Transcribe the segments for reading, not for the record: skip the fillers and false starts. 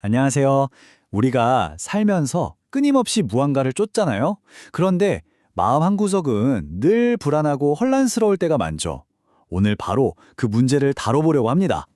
안녕하세요. 우리가 살면서 끊임없이 무언가를 쫓잖아요. 그런데 마음 한구석은 늘 불안하고 혼란스러울 때가 많죠. 오늘 바로 그 문제를 다뤄보려고 합니다.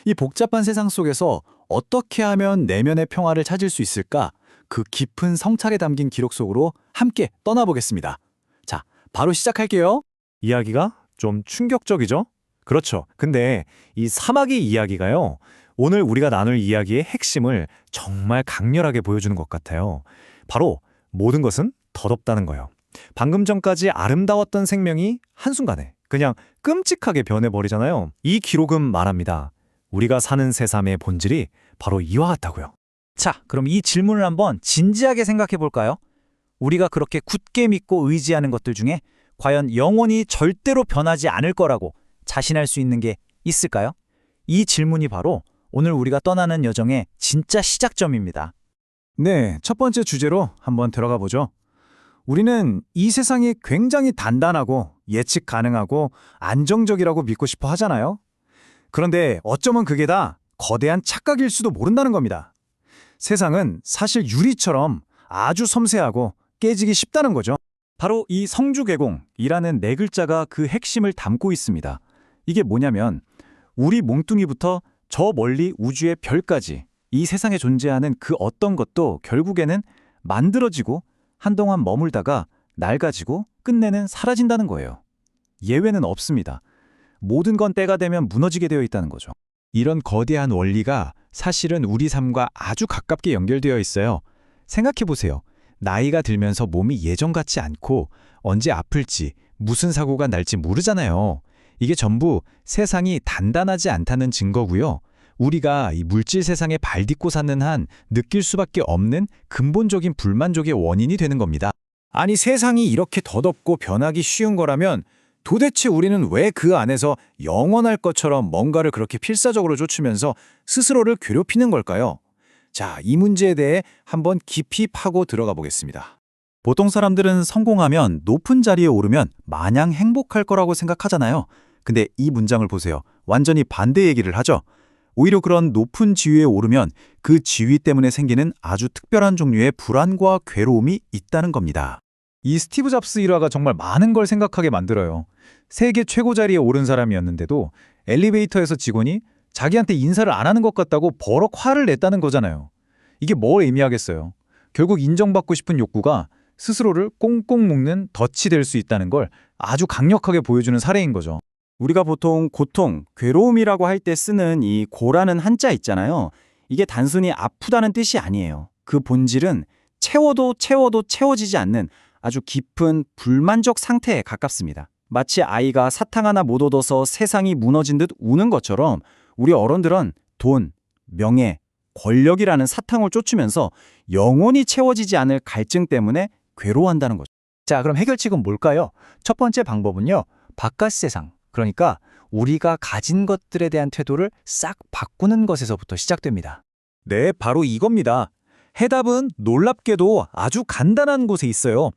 이 복잡한 세상 속에서 어떻게 하면 내면의 평화를 찾을 수 있을까? 그 깊은 성찰에 담긴 기록 속으로 함께 떠나보겠습니다. 자, 바로 시작할게요. 이야기가 좀 충격적이죠? 그렇죠. 근데 이 사마귀 이야기가요, 오늘 우리가 나눌 이야기의 핵심을 정말 강렬하게 보여주는 것 같아요. 바로 모든 것은 덧없다는 거예요. 방금 전까지 아름다웠던 생명이 한순간에 그냥 끔찍하게 변해버리잖아요. 이 기록은 말합니다. 우리가 사는 세상의 본질이 바로 이와 같다고요. 자, 그럼 이 질문을 한번 진지하게 생각해 볼까요? 우리가 그렇게 굳게 믿고 의지하는 것들 중에 과연 영원히 절대로 변하지 않을 거라고 자신할 수 있는 게 있을까요? 이 질문이 바로 오늘 우리가 떠나는 여정의 진짜 시작점입니다. 네, 첫 번째 주제로 한번 들어가 보죠. 우리는 이 세상이 굉장히 단단하고 예측 가능하고 안정적이라고 믿고 싶어 하잖아요. 그런데 어쩌면 그게 다 거대한 착각일 수도 모른다는 겁니다. 세상은 사실 유리처럼 아주 섬세하고 깨지기 쉽다는 거죠. 바로 이 성주개공이라는 네 글자가 그 핵심을 담고 있습니다. 이게 뭐냐면 우리 몽뚱이부터 저 멀리 우주의 별까지 이 세상에 존재하는 그 어떤 것도 결국에는 만들어지고 한동안 머물다가 낡아지고 끝내는 사라진다는 거예요. 예외는 없습니다. 모든 건 때가 되면 무너지게 되어 있다는 거죠. 이런 거대한 원리가 사실은 우리 삶과 아주 가깝게 연결되어 있어요. 생각해 보세요. 나이가 들면서 몸이 예전 같지 않고 언제 아플지 무슨 사고가 날지 모르잖아요. 이게 전부 세상이 단단하지 않다는 증거고요. 우리가 이 물질 세상에 발 딛고 사는 한 느낄 수밖에 없는 근본적인 불만족의 원인이 되는 겁니다. 아니 세상이 이렇게 덧없고 변하기 쉬운 거라면 도대체 우리는 왜 그 안에서 영원할 것처럼 뭔가를 그렇게 필사적으로 쫓으면서 스스로를 괴롭히는 걸까요? 자, 이 문제에 대해 한번 깊이 파고 들어가 보겠습니다. 보통 사람들은 성공하면 높은 자리에 오르면 마냥 행복할 거라고 생각하잖아요. 근데 이 문장을 보세요. 완전히 반대 얘기를 하죠. 오히려 그런 높은 지위에 오르면 그 지위 때문에 생기는 아주 특별한 종류의 불안과 괴로움이 있다는 겁니다. 이 스티브 잡스 일화가 정말 많은 걸 생각하게 만들어요. 세계 최고 자리에 오른 사람이었는데도 엘리베이터에서 직원이 자기한테 인사를 안 하는 것 같다고 버럭 화를 냈다는 거잖아요. 이게 뭘 의미하겠어요? 결국 인정받고 싶은 욕구가 스스로를 꽁꽁 묶는 덫이 될 수 있다는 걸 아주 강력하게 보여주는 사례인 거죠. 우리가 보통 고통, 괴로움이라고 할 때 쓰는 이 고라는 한자 있잖아요. 이게 단순히 아프다는 뜻이 아니에요. 그 본질은 채워도 채워지지 않는 아주 깊은 불만족 상태에 가깝습니다. 마치 아이가 사탕 하나 못 얻어서 세상이 무너진 듯 우는 것처럼 우리 어른들은 돈, 명예, 권력이라는 사탕을 쫓으면서 영원히 채워지지 않을 갈증 때문에 괴로워한다는 거죠. 자, 그럼 해결책은 뭘까요? 첫 번째 방법은요, 바깥 세상, 그러니까 우리가 가진 것들에 대한 태도를 싹 바꾸는 것에서부터 시작됩니다. 네, 바로 이겁니다. 해답은 놀랍게도 아주 간단한 곳에 있어요.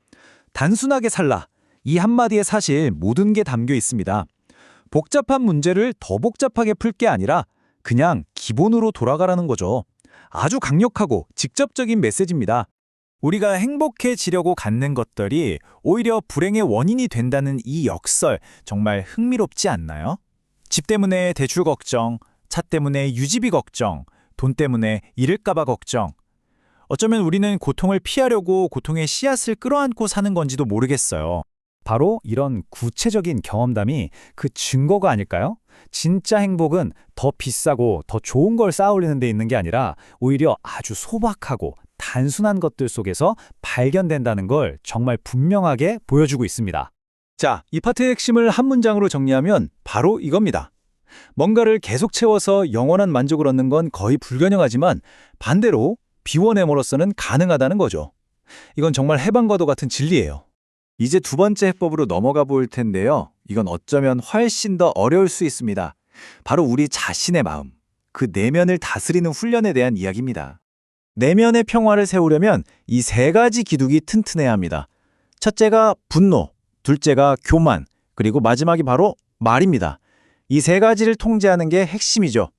단순하게 살라. 이 한마디에 사실 모든 게 담겨 있습니다. 복잡한 문제를 더 복잡하게 풀 게 아니라 그냥 기본으로 돌아가라는 거죠. 아주 강력하고 직접적인 메시지입니다. 우리가 행복해지려고 갖는 것들이 오히려 불행의 원인이 된다는 이 역설 정말 흥미롭지 않나요? 집 때문에 대출 걱정, 차 때문에 유지비 걱정, 돈 때문에 잃을까봐 걱정. 어쩌면 우리는 고통을 피하려고 고통의 씨앗을 끌어안고 사는 건지도 모르겠어요. 바로 이런 구체적인 경험담이 그 증거가 아닐까요? 진짜 행복은 더 비싸고 더 좋은 걸 쌓아올리는 데 있는 게 아니라 오히려 아주 소박하고 단순한 것들 속에서 발견된다는 걸 정말 분명하게 보여주고 있습니다. 자, 이 파트의 핵심을 한 문장으로 정리하면 바로 이겁니다. 뭔가를 계속 채워서 영원한 만족을 얻는 건 거의 불가능하지만 반대로 비워냄으로써는 가능하다는 거죠. 이건 정말 해방과도 같은 진리예요. 이제 두 번째 해법으로 넘어가 볼 텐데요. 이건 어쩌면 훨씬 더 어려울 수 있습니다. 바로 우리 자신의 마음, 그 내면을 다스리는 훈련에 대한 이야기입니다. 내면의 평화를 세우려면 이 세 가지 기둥이 튼튼해야 합니다. 첫째가 분노, 둘째가 교만, 그리고 마지막이 바로 말입니다. 이 세 가지를 통제하는 게 핵심이죠.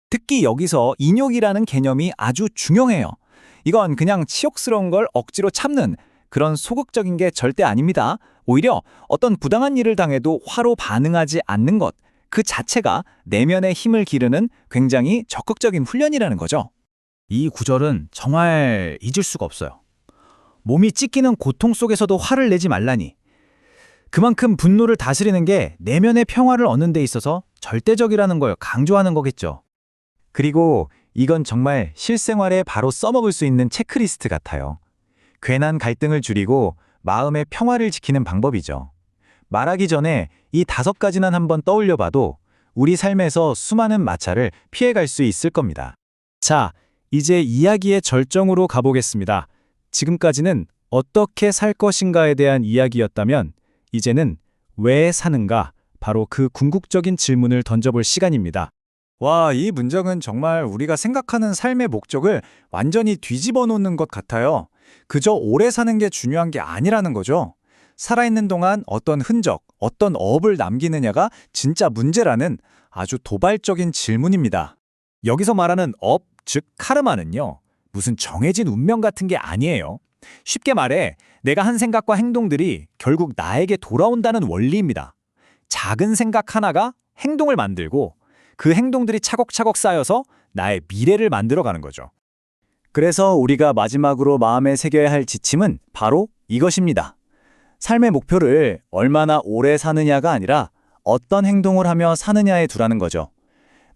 특히 여기서 인욕이라는 개념이 아주 중요해요. 이건 그냥 치욕스러운 걸 억지로 참는 그런 소극적인 게 절대 아닙니다. 오히려 어떤 부당한 일을 당해도 화로 반응하지 않는 것, 그 자체가 내면의 힘을 기르는 굉장히 적극적인 훈련이라는 거죠. 이 구절은 정말 잊을 수가 없어요. 몸이 찢기는 고통 속에서도 화를 내지 말라니. 그만큼 분노를 다스리는 게 내면의 평화를 얻는 데 있어서 절대적이라는 걸 강조하는 거겠죠. 그리고 이건 정말 실생활에 바로 써먹을 수 있는 체크리스트 같아요. 괜한 갈등을 줄이고 마음의 평화를 지키는 방법이죠. 말하기 전에 이 5가지는 한번 떠올려 봐도 우리 삶에서 수많은 마찰을 피해갈 수 있을 겁니다. 자, 이제 이야기의 절정으로 가보겠습니다. 지금까지는 어떻게 살 것인가에 대한 이야기였다면 이제는 왜 사는가? 바로 그 궁극적인 질문을 던져볼 시간입니다. 와, 이 문장은 정말 우리가 생각하는 삶의 목적을 완전히 뒤집어 놓는 것 같아요. 그저 오래 사는 게 중요한 게 아니라는 거죠. 살아있는 동안 어떤 흔적, 어떤 업을 남기느냐가 진짜 문제라는 아주 도발적인 질문입니다. 여기서 말하는 업, 즉 카르마는요, 무슨 정해진 운명 같은 게 아니에요. 쉽게 말해 내가 한 생각과 행동들이 결국 나에게 돌아온다는 원리입니다. 작은 생각 하나가 행동을 만들고 그 행동들이 차곡차곡 쌓여서 나의 미래를 만들어가는 거죠. 그래서 우리가 마지막으로 마음에 새겨야 할 지침은 바로 이것입니다. 삶의 목표를 얼마나 오래 사느냐가 아니라 어떤 행동을 하며 사느냐에 두라는 거죠.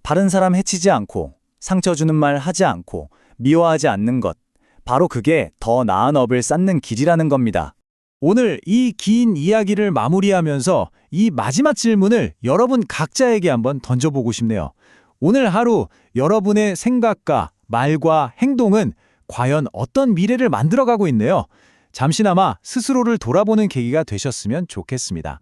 다른 사람 해치지 않고 상처 주는 말 하지 않고 미워하지 않는 것. 바로 그게 더 나은 업을 쌓는 길이라는 겁니다. 오늘 이 긴 이야기를 마무리하면서 이 마지막 질문을 여러분 각자에게 한번 던져보고 싶네요. 오늘 하루 여러분의 생각과 말과 행동은 과연 어떤 미래를 만들어가고 있네요. 잠시나마 스스로를 돌아보는 계기가 되셨으면 좋겠습니다.